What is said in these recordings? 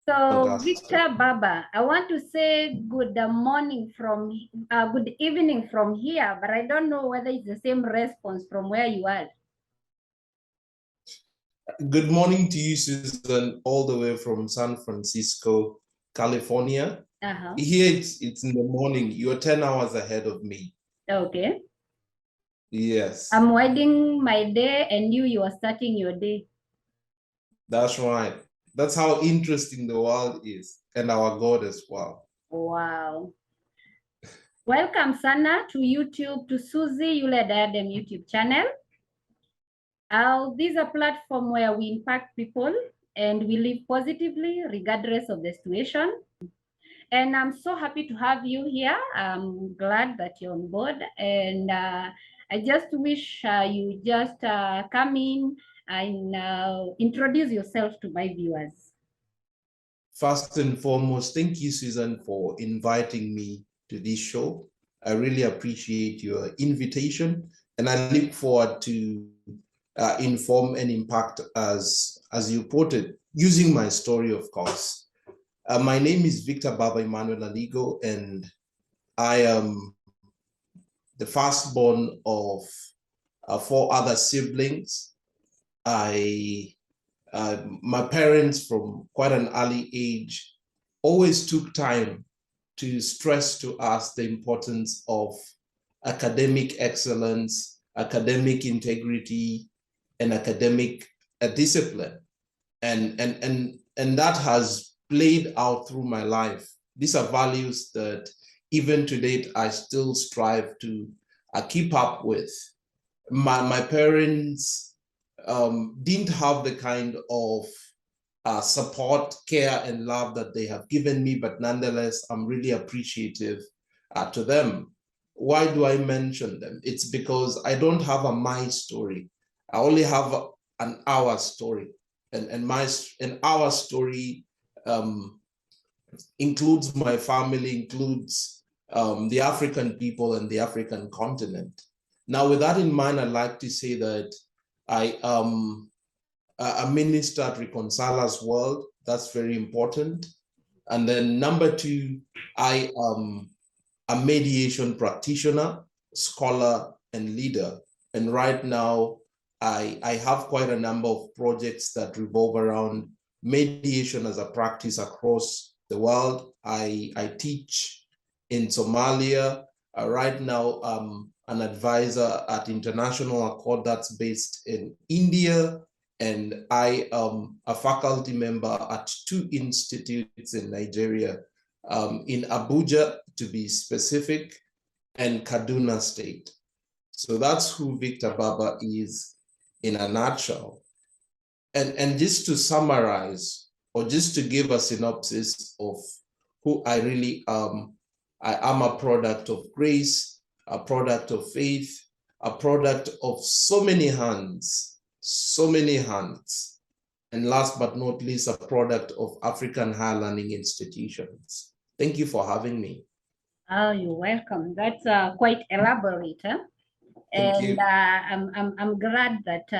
So, Fantastic. Victor Baba, I want to say good morning from, good evening from here, but I don't know whether it's the same response from where you are. Good morning to you, Susan, all the way from San Francisco, California. Here it's in the morning. You're 10 hours ahead of me. Okay. Yes. I'm winding my day and you are starting your day. That's right. That's how interesting the world is, and our God as well. Wow. Welcome, Sana, to YouTube, to Suzie Yule Diadem YouTube channel. This is a platform where we impact people and we live positively regardless of the situation. And I'm so happy to have you here. I'm glad that you're on board. And I just wish you just come in and introduce yourself to my viewers. First and foremost, thank you, Susan, for inviting me to this show. I really appreciate your invitation, and I look forward to inform and impact as you put it, using my story, of course. My name is Victor Baba Emmanuel Aligo, and I am the firstborn of 4 other siblings. My parents, from quite an early age, always took time to stress to us the importance of academic excellence, academic integrity, and academic discipline. And that has played out through my life. These are values that even to date, I still strive to keep up with. My parents didn't have the kind of support, care, and love that they have given me, but nonetheless, I'm really appreciative to them. Why do I mention them? It's because I don't have a my story. I only have an our story, and our story includes my family, includes the African people and the African continent. Now, with that in mind, I'd like to say that I am a minister at Reconcilers World. That's very important. And then number 2, I am a mediation practitioner, scholar, and leader. And right now, I have quite a number of projects that revolve around mediation as a practice across the world. I teach in Somalia. Right now, an advisor at International Accord that's based in India. And I am a faculty member at 2 institutes in Nigeria, in Abuja, to be specific, and Kaduna State. So that's who Victor Baba is in a nutshell. And just to summarize, or just to give a synopsis of who I really am, I am a product of grace, a product of faith, a product of so many hands, and last but not least, a product of African higher learning institutions. Thank you for having me. Oh, you're welcome. That's quite elaborate. Huh? And I'm glad that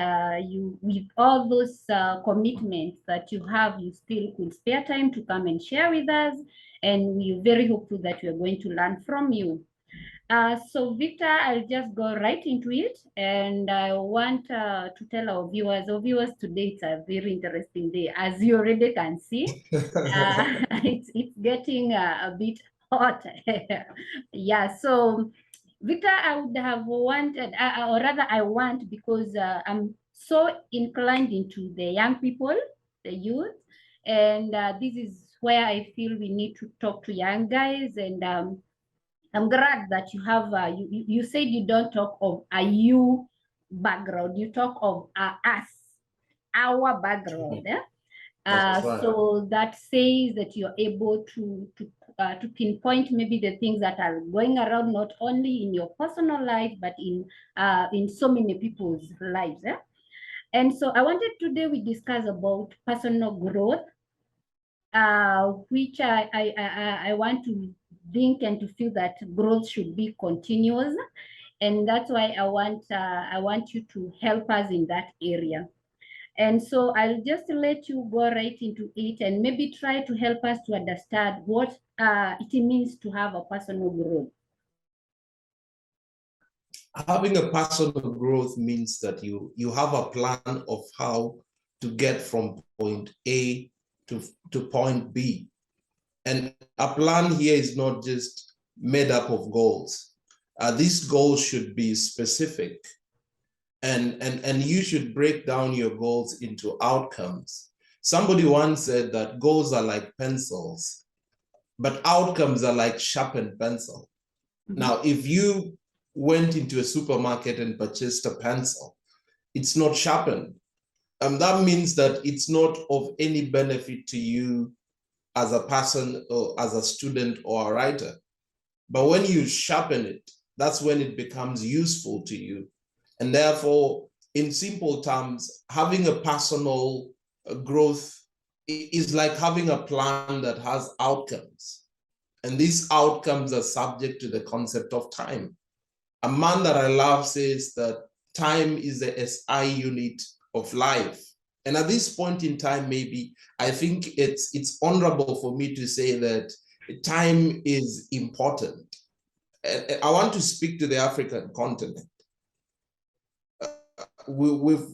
you, with all those commitments that you have, you still could spare time to come and share with us. And we're very hopeful that we're going to learn from you. So Victor, I'll just go right into it. And I want to tell our viewers today, it's a very interesting day. As you already can see, it's getting a bit hot. Yeah, so Victor, I would have wanted, or rather I want, because I'm so inclined into the young people, the youth, and this is where I feel we need to talk to young guys. And I'm glad that you have, you said you don't talk of a you background, you talk of us, our background. Right. So that says that you're able to pinpoint maybe the things that are going around, not only in your personal life, but in so many people's lives. And so I wanted today we discuss about personal growth, which I want to think and to feel that growth should be continuous. And that's why I want you to help us in that area. And so I'll just let you go right into it and maybe try to help us to understand what it means to have a personal growth. Having a personal growth means that you have a plan of how to get from point A to point B. And a plan here is not just made up of goals. These goals should be specific, and you should break down your goals into outcomes. Somebody once said that goals are like pencils, but outcomes are like sharpened pencil. Mm-hmm. Now, if you went into a supermarket and purchased a pencil, it's not sharpened. That means that it's not of any benefit to you as a person or as a student or a writer. But when you sharpen it, that's when it becomes useful to you. And therefore, in simple terms, having a personal growth is like having a plan that has outcomes. And these outcomes are subject to the concept of time. A man that I love says that time is the SI unit of life. And at this point in time, maybe I think it's honorable for me to say that time is important. And I want to speak to the African continent. We've,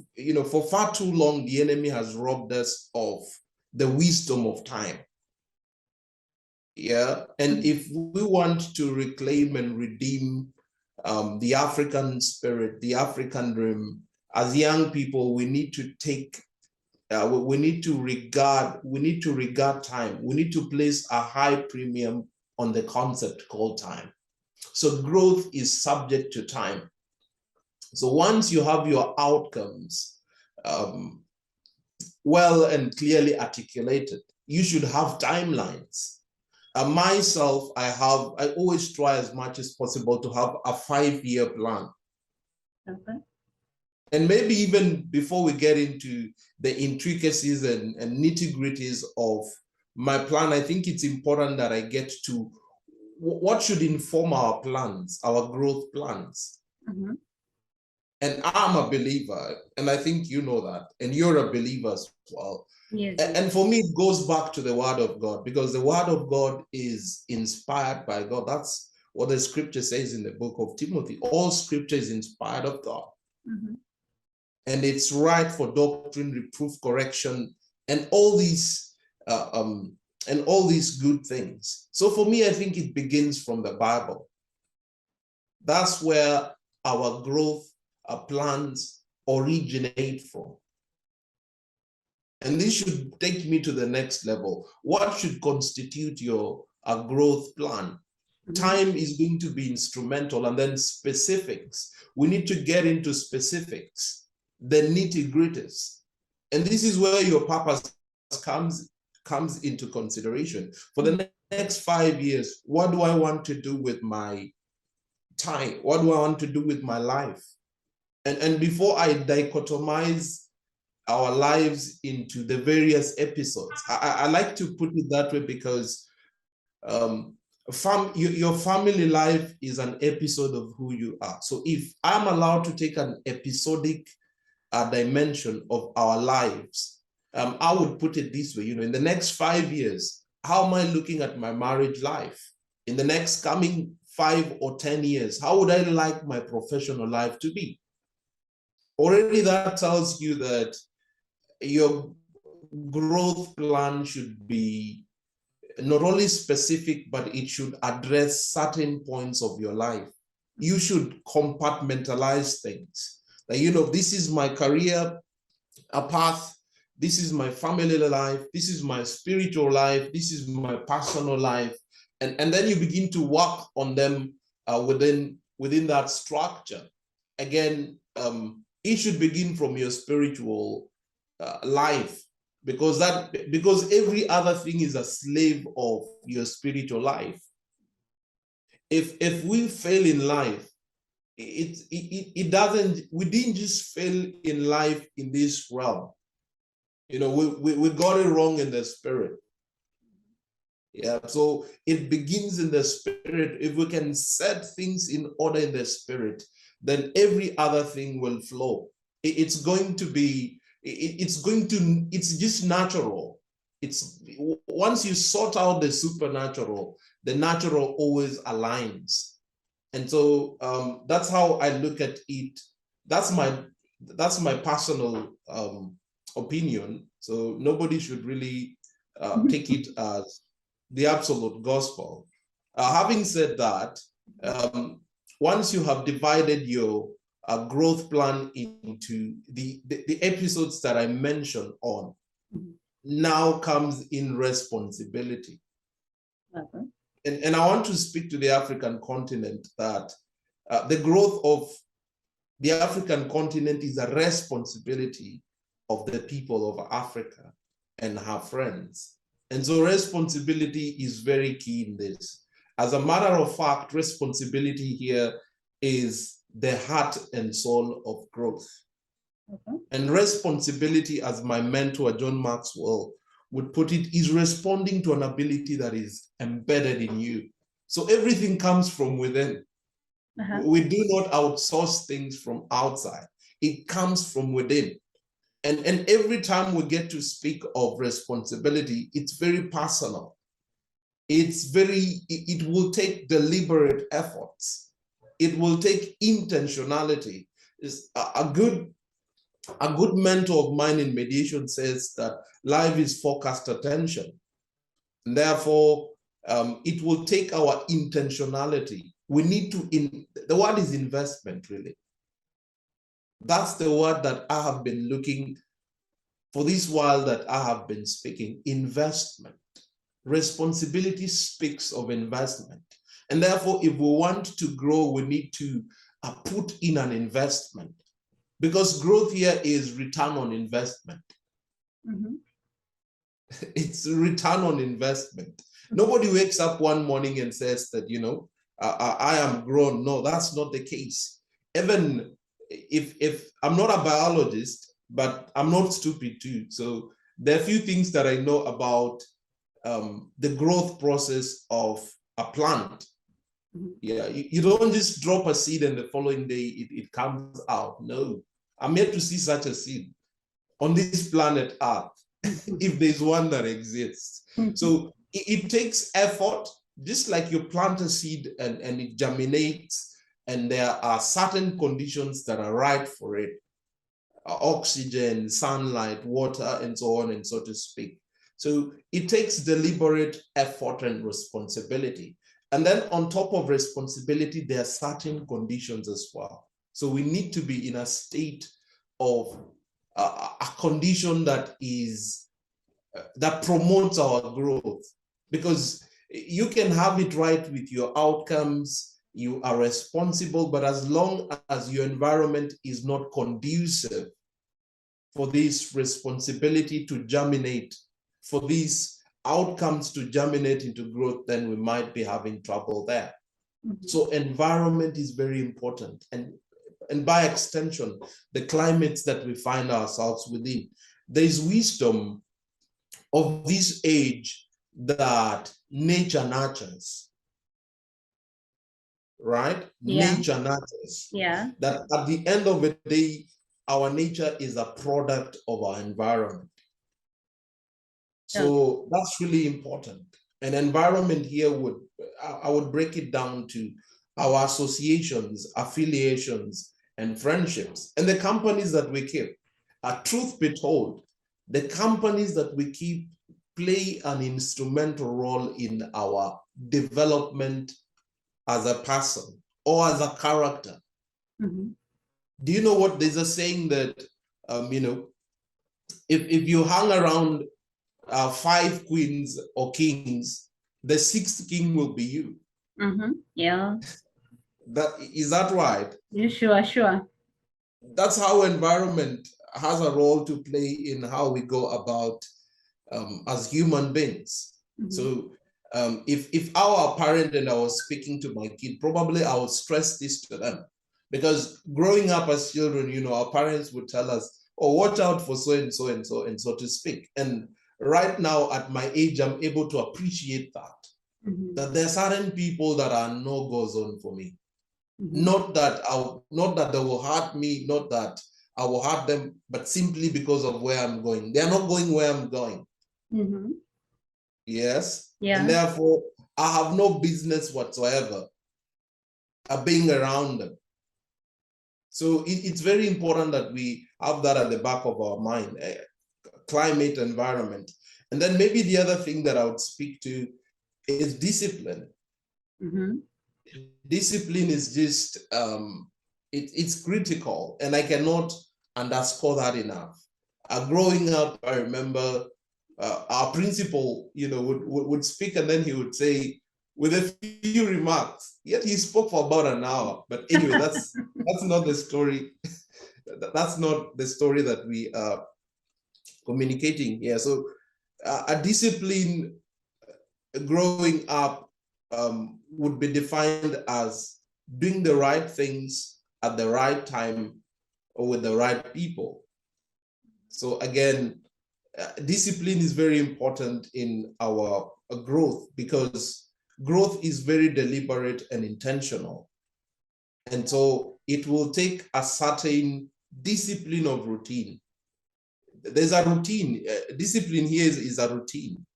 for far too long, the enemy has robbed us of the wisdom of time. Yeah, and if we want to reclaim and redeem the African spirit, the African dream, as young people, we need to take, we need to regard time. We need to place a high premium on the concept called time. So growth is subject to time. So once you have your outcomes well and clearly articulated, you should have timelines. Myself, I always try as much as possible to have a 5-year plan. Okay. And maybe even before we get into the intricacies and nitty-gritties of my plan, I think it's important that I get to what should inform our plans, our growth plans. Mm-hmm. And I'm a believer, and I think you know that, and you're a believer as well. Yes. And for me, it goes back to the Word of God, because the Word of God is inspired by God. That's what the scripture says in the book of Timothy. All scripture is inspired of God. Mm-hmm. And it's right for doctrine, reproof, correction, and all these good things. So for me, I think it begins from the Bible. That's where our growth, our plans originate from. And this should take me to the next level. What should constitute your growth plan? Mm-hmm. Time is going to be instrumental, and then specifics. We need to get into specifics, the nitty-gritties. And this is where your purpose comes into consideration. For the next 5 years, what do I want to do with my time? What do I want to do with my life? And before I dichotomize our lives into the various episodes, I like to put it that way, because your family life is an episode of who you are. So if I'm allowed to take an episodic dimension of our lives, I would put it this way, in the next 5 years, how am I looking at my marriage life? In the next coming 5 or 10 years, how would I like my professional life to be? Already that tells you that your growth plan should be not only specific, but it should address certain points of your life. You should compartmentalize things. Like, this is my career, a path, this is my family life, this is my spiritual life, this is my personal life. And then you begin to work on them within that structure. Again, it should begin from your spiritual life, because every other thing is a slave of your spiritual life. If we fail in life, it doesn't, we didn't just fail in life in this realm. We got it wrong in the spirit. Yeah, so it begins in the spirit. If we can set things in order in the spirit, then every other thing will flow. It's going to be it's just natural. It's once you sort out the supernatural, the natural always aligns. And so that's how I look at it. That's my personal opinion. So nobody should really take it as the absolute gospel. Having said that, once you have divided your growth plan into the episodes that I mentioned on, now comes in responsibility. Okay. And I want to speak to the African continent that the growth of the African continent is a responsibility of the people of Africa and her friends. And so responsibility is very key in this. As a matter of fact, responsibility here is the heart and soul of growth. Okay. And responsibility, as my mentor, John Maxwell, would put it, is responding to an ability that is embedded in you. So everything comes from within. We do not outsource things from outside. It comes from within. And every time we get to speak of responsibility, it's very personal. It will take deliberate efforts. It will take intentionality. A good mentor of mine in mediation says that life is focused attention. And therefore, it will take our intentionality. We need to, the word is investment, really. That's the word that I have been looking for this while that I have been speaking, investment. Responsibility speaks of investment. And therefore, if we want to grow, we need to put in an investment. Because growth here is return on investment. Mm-hmm. It's return on investment. Nobody wakes up one morning and says that, I am grown. No, that's not the case. Even if I'm not a biologist, but I'm not stupid too. So there are a few things that I know about the growth process of a plant. Mm-hmm. Yeah, you don't just drop a seed and the following day it comes out. No, I'm yet to see such a seed on this planet Earth, if there's one that exists. Mm-hmm. So it takes effort, just like you plant a seed and it germinates, and there are certain conditions that are right for it. Oxygen, sunlight, water, and so on and so to speak. So it takes deliberate effort and responsibility. And then on top of responsibility, there are certain conditions as well. So we need to be in a state of a condition that promotes our growth, because you can have it right with your outcomes, you are responsible, but as long as your environment is not conducive for this responsibility to germinate, for these outcomes to germinate into growth, then we might be having trouble there. Mm-hmm. So environment is very important. And by extension, the climates that we find ourselves within. There's wisdom of this age that nature nurtures. Right? Yeah. Nature nurtures. Yeah. That at the end of the day, our nature is a product of our environment. So that's really important. An environment here I would break it down to our associations, affiliations, and friendships, and the companies that we keep. Truth be told, the companies that we keep play an instrumental role in our development as a person or as a character. Mm-hmm. Do you know what there's a saying that, if you hang around 5 queens or kings, the 6th king will be you. Mm-hmm. Yeah. Is that right? Yeah, sure. That's how environment has a role to play in how we go about as human beings. Mm-hmm. So if our parent and I was speaking to my kid, probably I would stress this to them, because growing up as children, our parents would tell us, oh, watch out for so and so and so and so to speak. And right now at my age, I'm able to appreciate that. Mm-hmm. That there are certain people that are no-go zone for me. Mm-hmm. Not that they will hurt me, not that I will hurt them, but simply because of where I'm going. They're not going where I'm going. Mm-hmm. Yes. Yeah. And therefore, I have no business whatsoever being around them. So it's very important that we have that at the back of our mind, climate, environment. And then maybe the other thing that I would speak to is discipline. Mm-hmm. Discipline is just, it's critical, and I cannot underscore that enough. Growing up, I remember our principal, would speak, and then he would say, with a few remarks, yet he spoke for about an hour. But anyway, that's not the story. That's not the story that we are communicating here. So a discipline growing up would be defined as doing the right things at the right time or with the right people. So again, discipline is very important in our growth, because growth is very deliberate and intentional. And so it will take a certain discipline of routine. There's a routine. Discipline here is a routine,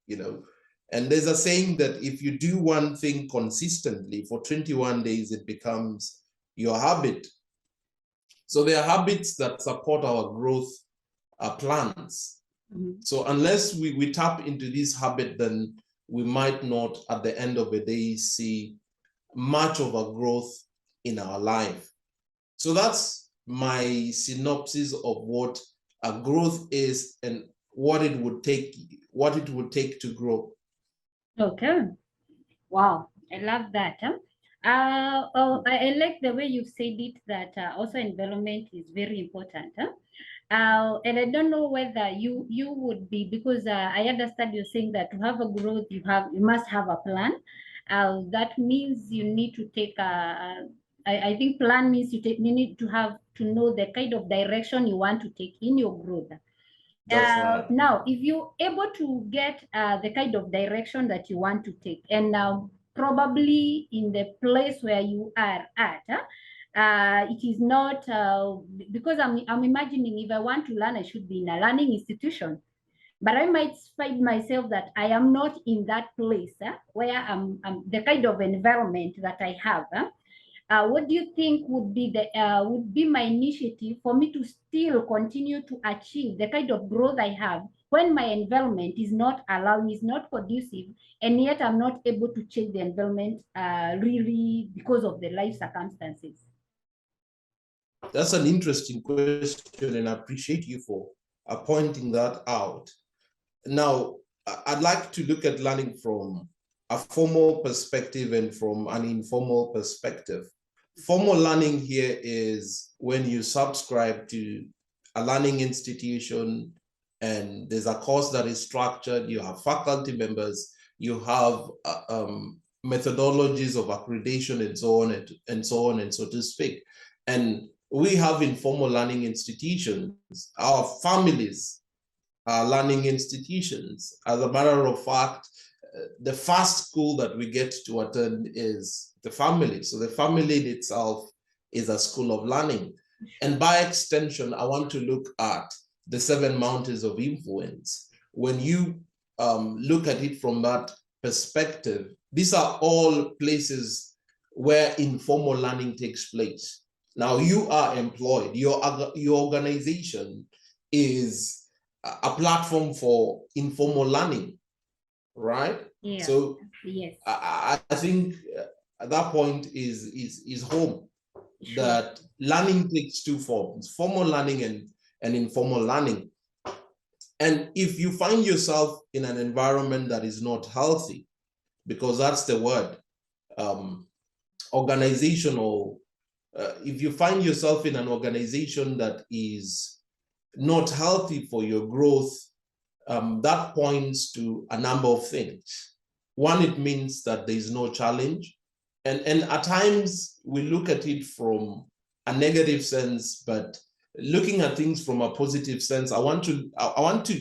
And there's a saying that if you do one thing consistently for 21 days, it becomes your habit. So there are habits that support our growth plans. Mm-hmm. So unless we tap into this habit, then we might not, at the end of the day, see much of a growth in our life. So that's my synopsis of what a growth is and what it would take to grow. Okay. Wow, I love that. I like the way you've said it, that also environment is very important. And I don't know whether you would be, because I understand you're saying that to have a growth, you must have a plan. That means you need to take I think plan means you need to know the kind of direction you want to take in your growth. That's right. Now, if you're able to get the kind of direction that you want to take, and now probably in the place where you are at, it is not because I'm imagining if I want to learn, I should be in a learning institution, but I might find myself that I am not in that place where I'm the kind of environment that I have. What do you think would be my initiative for me to still continue to achieve the kind of growth I have when my environment is not allowing, is not conducive, and yet I'm not able to change the environment really because of the life circumstances? That's an interesting question, and I appreciate you for pointing that out. Now, I'd like to look at learning from a formal perspective and from an informal perspective. Formal learning here is when you subscribe to a learning institution and there's a course that is structured, you have faculty members, you have methodologies of accreditation and so on and so to speak. And we have informal learning institutions. Our families are learning institutions. As a matter of fact, the first school that we get to attend is the family. So the family in itself is a school of learning. And by extension, I want to look at the 7 mountains of influence. When you look at it from that perspective, these are all places where informal learning takes place. Now you are employed, your organization is a platform for informal learning, right? Yeah. So yes, I think at that point is home. sure. That learning takes 2 forms: formal learning and informal learning. And if you find yourself in an environment that is not healthy, because that's the word, organizational, if you find yourself in an organization that is not healthy for your growth, that points to a number of things. One, it means that there is no challenge. And at times we look at it from a negative sense, but looking at things from a positive sense, I want to,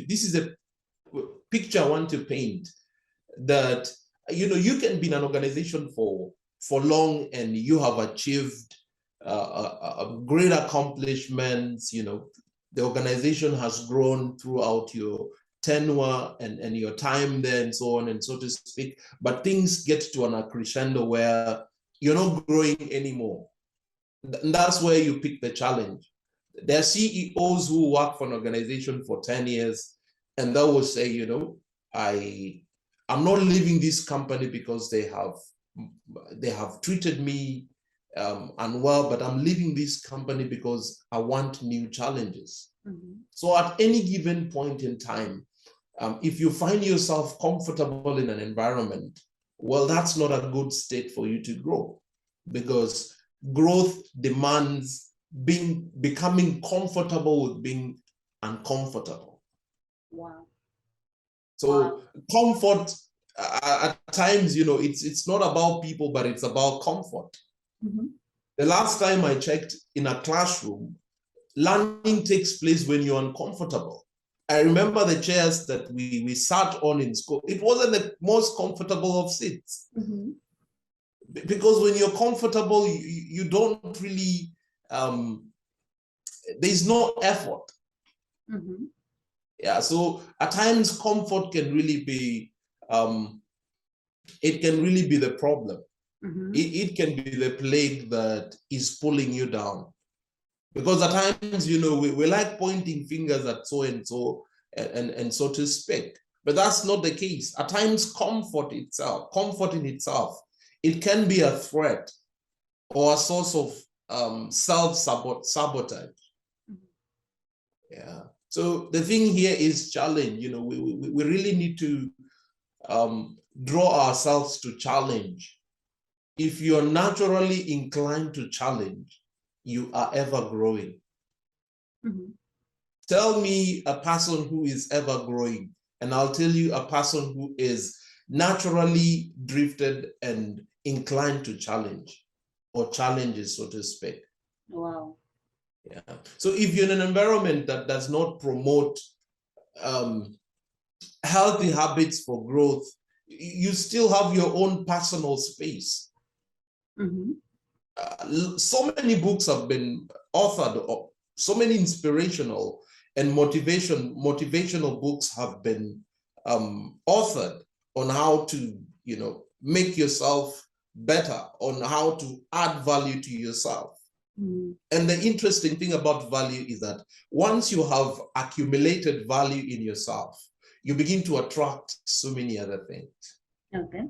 this is a picture I want to paint, that, you can be in an organization for long and you have achieved great accomplishments. The organization has grown throughout your tenure and your time there and so on and so to speak, but things get to an crescendo where you're not growing anymore. And that's where you pick the challenge. There are CEOs who work for an organization for 10 years and they will say, I'm not leaving this company because they have treated me unwell, but I'm leaving this company because I want new challenges. Mm-hmm. So at any given point in time, if you find yourself comfortable in an environment, well, that's not a good state for you to grow, because growth demands becoming comfortable with being uncomfortable. Wow. So comfort, at times, it's not about people, but it's about comfort. Mm-hmm. The last time I checked, in a classroom, learning takes place when you're uncomfortable. I remember the chairs that we sat on in school. It wasn't the most comfortable of seats. Mm-hmm. Because when you're comfortable, you don't really, there's no effort. Mm-hmm. Yeah, so at times comfort can really be, it can really be the problem. Mm-hmm. It can be the plague that is pulling you down. Because at times, we like pointing fingers at so-and-so and so to speak. But that's not the case. At times, comfort in itself, it can be a threat or a source of self-sabotage. Mm-hmm. Yeah. So the thing here is challenge. We really need to draw ourselves to challenge. If you're naturally inclined to challenge, you are ever growing. Mm-hmm. Tell me a person who is ever growing, and I'll tell you a person who is naturally drifted and inclined to challenge, or challenges, so to speak. Wow. Yeah. So if you're in an environment that does not promote healthy habits for growth, you still have your own personal space. Mm-hmm. So many books have been authored, so many inspirational and motivational books have been authored on how to, make yourself better, on how to add value to yourself. Mm-hmm. And the interesting thing about value is that once you have accumulated value in yourself, you begin to attract so many other things. Okay.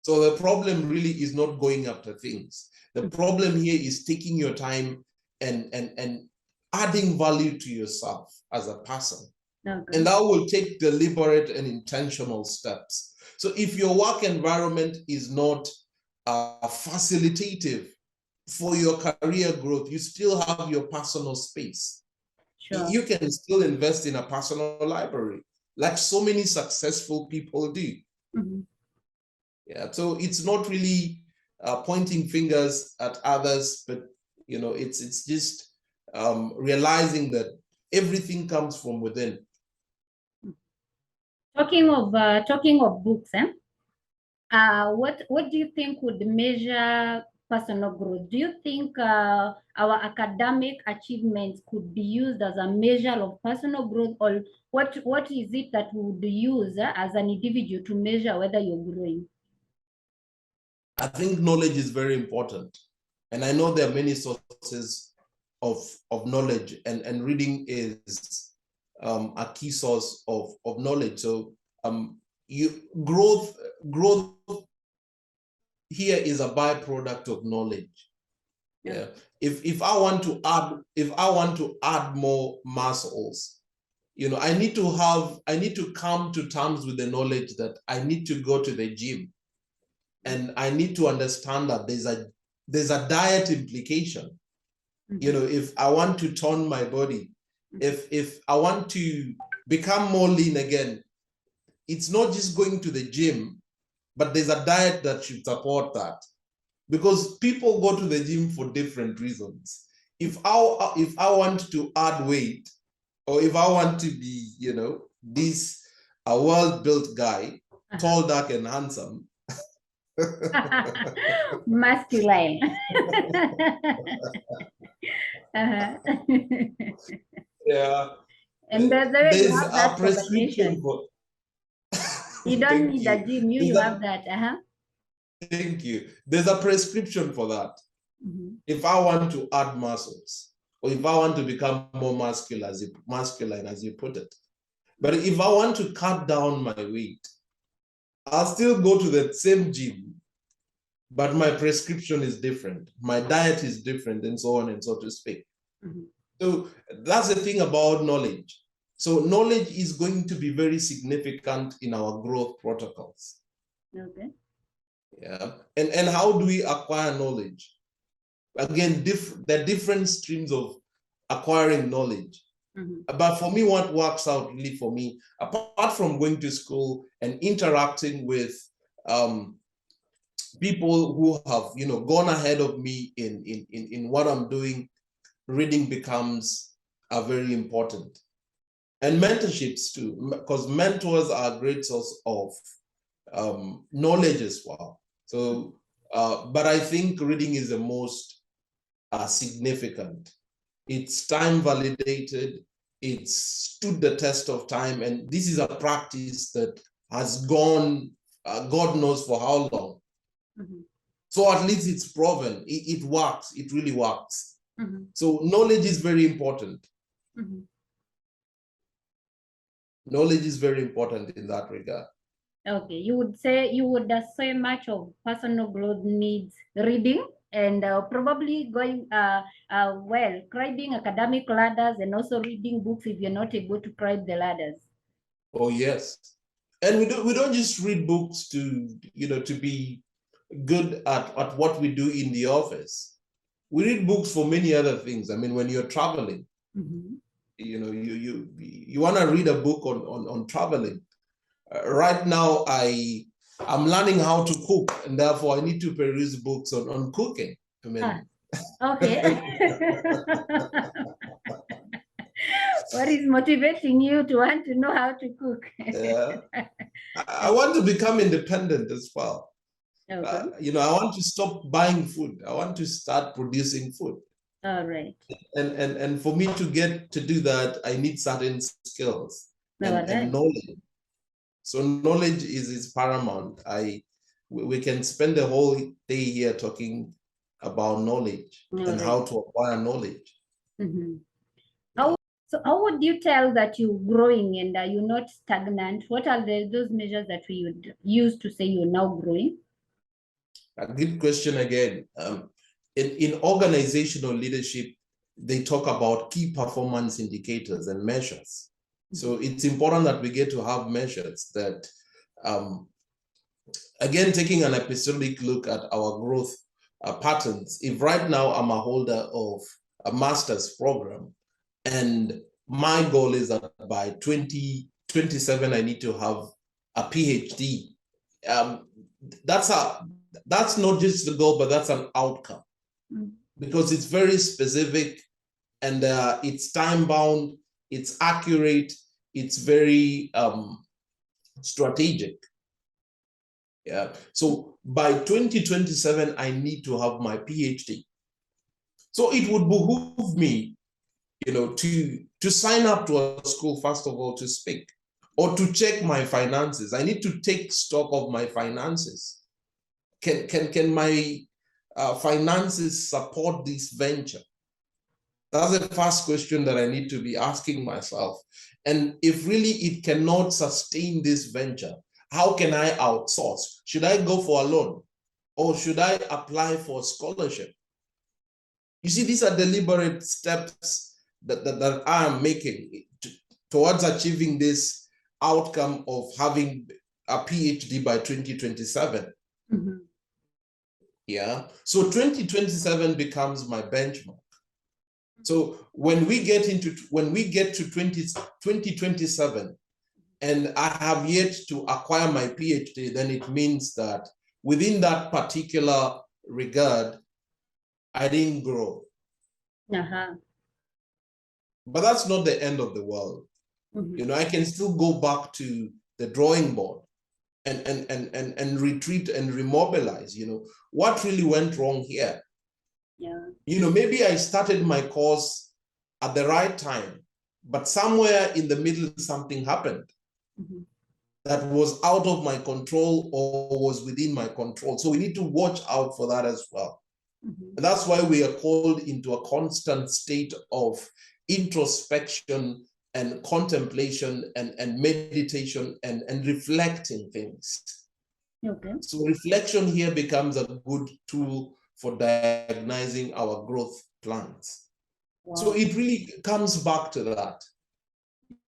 So the problem really is not going after things. The problem here is taking your time and adding value to yourself as a person. Okay. And that will take deliberate and intentional steps. So if your work environment is not facilitative for your career growth, you still have your personal space. Sure. You can still invest in a personal library, like so many successful people do. Mm-hmm. Yeah, so it's not really pointing fingers at others, but it's just realizing that everything comes from within. Talking of books, what do you think would measure personal growth? Do you think our academic achievements could be used as a measure of personal growth, or what is it that we would use as an individual to measure whether you're growing? I think knowledge is very important. And I know there are many sources of knowledge, and reading is a key source of knowledge. So growth here is a byproduct of knowledge. Yeah. If I want to add more muscles, I need to come to terms with the knowledge that I need to go to the gym. And I need to understand that there's a diet implication. Mm-hmm. If I want to tone my body, if I want to become more lean again, it's not just going to the gym, but there's a diet that should support that. Because people go to the gym for different reasons. If I want to add weight, or if I want to be, a well-built guy, tall, dark, and handsome, Masculine. Uh-huh. Yeah. And the way you There's have a that prescription combination, for. you don't Thank need a you. gym, you have that. Uh-huh. Thank you. There's a prescription for that. Mm-hmm. If I want to add muscles, or if I want to become more masculine, as you put it. But if I want to cut down my weight, I'll still go to the same gym, but my prescription is different. My diet is different, and so on and so to speak. Mm-hmm. So that's the thing about knowledge. So knowledge is going to be very significant in our growth protocols. Okay. Yeah. And how do we acquire knowledge? Again, there are different streams of acquiring knowledge. Mm-hmm. But for me, what works out really for me, apart from going to school and interacting with people who have, gone ahead of me in what I'm doing, reading becomes very important. And mentorships too, because mentors are a great source of knowledge as well. So, but I think reading is the most significant. It's time validated, it's stood the test of time, and this is a practice that has gone, God knows for how long. Mm-hmm. So at least it's proven, it works, it really works. Mm-hmm. So knowledge is very important. Mm-hmm. Knowledge is very important in that regard. Okay, you would say much of personal growth needs reading and probably climbing academic ladders and also reading books if you're not able to climb the ladders. Oh yes, and we don't just read books to to be good at what we do in the office. We read books for many other things. I mean, when you're traveling, Mm-hmm. you want to read a book on traveling. Right now, I'm learning how to cook, and therefore I need to peruse books on cooking. I mean, Okay. What is motivating you to want to know how to cook? I want to become independent as well. Okay. I want to stop buying food. I want to start producing food. All right. And for me to get to do that, I need certain skills and Right. knowledge. So knowledge is paramount. We can spend the whole day here talking about knowledge and how to acquire knowledge. Mm-hmm. How would you tell that you're growing and you're not stagnant? What are those measures that we would use to say you're now growing? A good question again. In organizational leadership, they talk about key performance indicators and measures. So it's important that we get to have measures that, again, taking an episodic look at our growth patterns. If right now I'm a holder of a master's program, and my goal is that by 2027, I need to have a PhD. That's not just the goal, but that's an outcome, because it's very specific, and it's time bound, it's accurate, it's very strategic. Yeah. So by 2027, I need to have my PhD. So it would behoove me, to sign up to a school, first of all, to speak, or to check my finances. I need to take stock of my finances. Can my finances support this venture? That's the first question that I need to be asking myself. And if really it cannot sustain this venture, how can I outsource? Should I go for a loan, or should I apply for scholarship? You see, these are deliberate steps that I am making towards achieving this outcome of having a PhD by 2027. Mm-hmm. Yeah. So 2027 becomes my benchmark. So when we get to 2027 and I have yet to acquire my PhD, then it means that within that particular regard, I didn't grow. Uh-huh. But that's not the end of the world. Mm-hmm. I can still go back to the drawing board and retreat and remobilize. What really went wrong here? Yeah. Maybe I started my course at the right time, but somewhere in the middle something happened that was out of my control or was within my control. So we need to watch out for that as well. And that's why we are called into a constant state of introspection and contemplation and meditation and reflecting things. Okay. So reflection here becomes a good tool for diagnosing our growth plans. Wow. So it really comes back to that,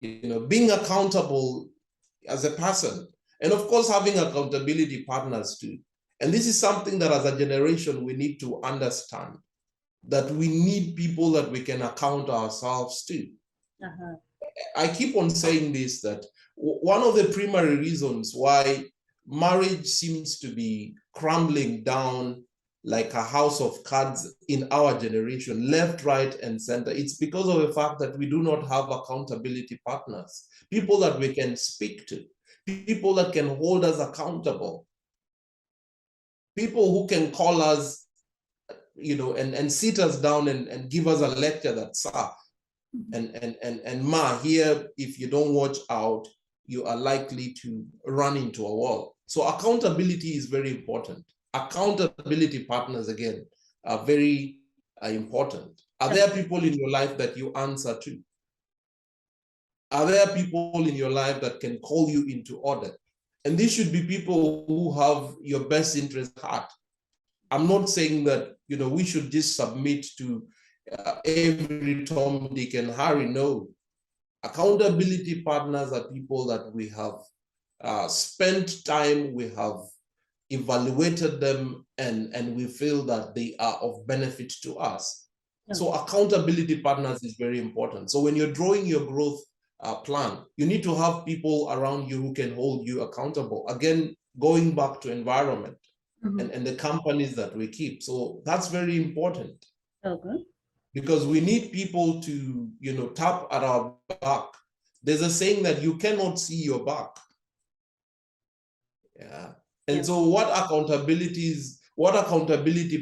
being accountable as a person, and of course having accountability partners too. And this is something that as a generation we need to understand, that we need people that we can account ourselves to. I keep on saying this, that one of the primary reasons why marriage seems to be crumbling down like a house of cards in our generation, left, right, and center, it's because of the fact that we do not have accountability partners, people that we can speak to, people that can hold us accountable, people who can call us, and sit us down and give us a lecture that, sir, and ma, here, if you don't watch out, you are likely to run into a wall. So accountability is very important. Accountability partners, again, are very important. Are there people in your life that you answer to? Are there people in your life that can call you into order? And these should be people who have your best interest at heart. I'm not saying that, we should just submit to every Tom, Dick, and Harry. No. Accountability partners are people that we have spent time, we have evaluated them, and we feel that they are of benefit to us. So accountability partners is very important. So when you're drawing your growth plan, you need to have people around you who can hold you accountable. Again, going back to environment and the companies that we keep. So that's very important. Okay. Because we need people to, tap at our back. There's a saying that you cannot see your back. Yeah. And so what accountability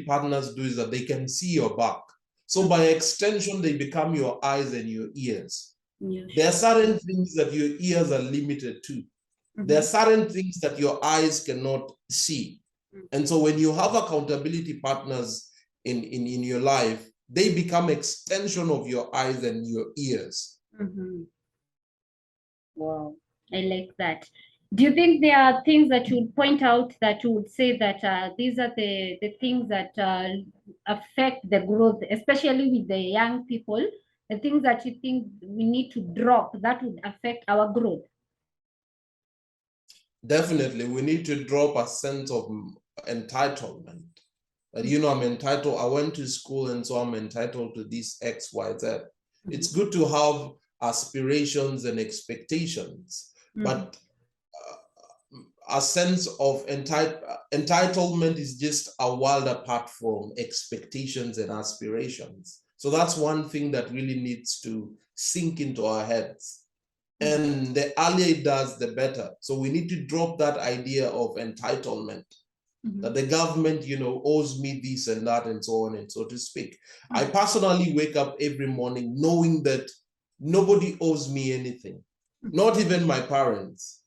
partners do is that they can see your back. So by extension, they become your eyes and your ears. Yes. There are certain things that your ears are limited to. There are certain things that your eyes cannot see. And so when you have accountability partners in your life, they become extension of your eyes and your ears. Wow, I like that. Do you think there are things that you would point out that you would say that these are the things that affect the growth, especially with the young people, the things that you think we need to drop that would affect our growth? Definitely, we need to drop a sense of entitlement. That, I'm entitled, I went to school and so I'm entitled to this X, Y, Z. It's good to have aspirations and expectations, but a sense of entitlement is just a world apart from expectations and aspirations. So that's one thing that really needs to sink into our heads. And the earlier it does, the better. So we need to drop that idea of entitlement, that the government, owes me this and that and so on and so to speak. I personally wake up every morning knowing that nobody owes me anything, not even my parents.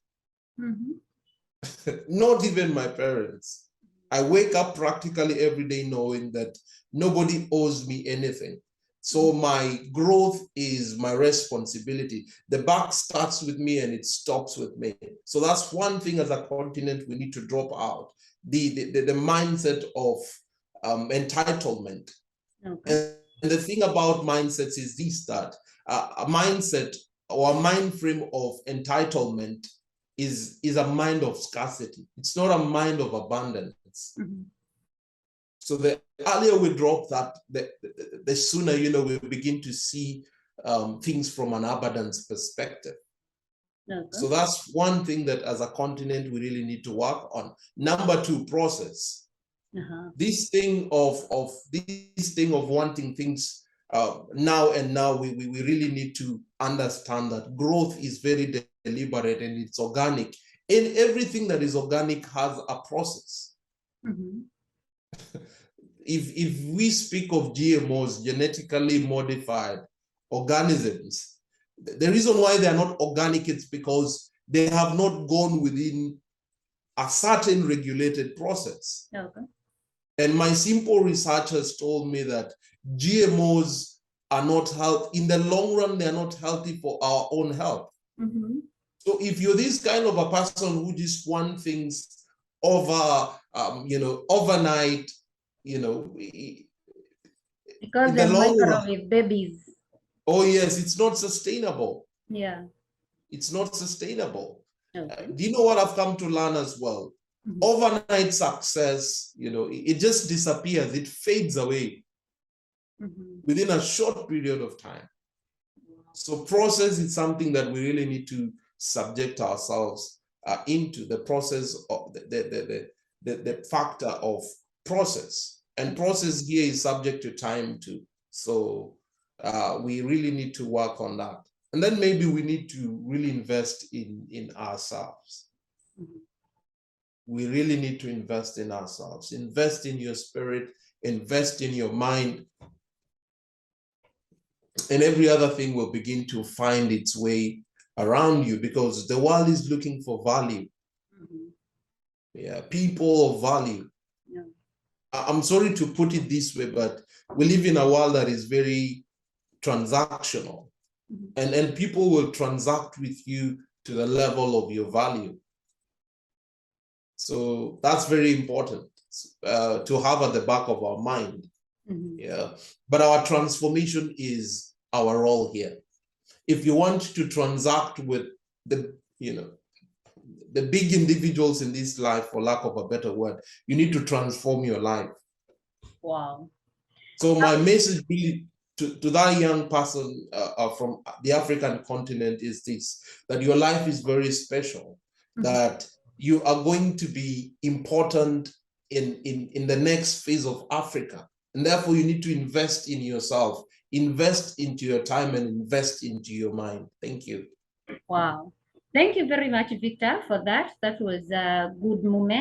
Not even my parents. I wake up practically every day knowing that nobody owes me anything. So my growth is my responsibility. The buck starts with me and it stops with me. So that's one thing as a continent we need to drop out. The mindset of entitlement. Okay. And the thing about mindsets is this, that a mindset or a mind frame of entitlement is a mind of scarcity. It's not a mind of abundance. So the earlier we drop that, the sooner, we begin to see things from an abundance perspective. Okay. So that's one thing that as a continent we really need to work on. Number two, process. This thing of wanting things now, we really need to understand that growth is very deliberate and it's organic And everything that is organic has a process. If we speak of GMOs, genetically modified organisms, the reason why they are not organic is because they have not gone within a certain regulated process. Okay. And my simple research has told me that GMOs are not healthy. In the long run, they are not healthy for our own health. So if you're this kind of a person who just want things over, overnight, because they're microwave babies. Oh yes, it's not sustainable. Yeah. It's not sustainable. Okay. Do you know what I've come to learn as well? Overnight success, it just disappears. It fades away within a short period of time. So process is something that we really need to subject ourselves into, the process of the factor of process. And process here is subject to time too. So we really need to work on that. And then maybe we need to really invest in ourselves. We really need to invest in ourselves. Invest in your spirit, invest in your mind, and every other thing will begin to find its way around you, because the world is looking for value. Yeah, people of value. Yeah. I'm sorry to put it this way, but we live in a world that is very transactional, and people will transact with you to the level of your value. So that's very important to have at the back of our mind. Yeah, but our transformation is our role here. If you want to transact with the big individuals in this life, for lack of a better word, you need to transform your life. Wow. So my message really to that young person from the African continent is this: that your life is very special, that you are going to be important in the next phase of Africa. And therefore, you need to invest in yourself, invest into your time, and invest into your mind. Thank you. Wow. Thank you very much, Victor, for that. That was a good moment.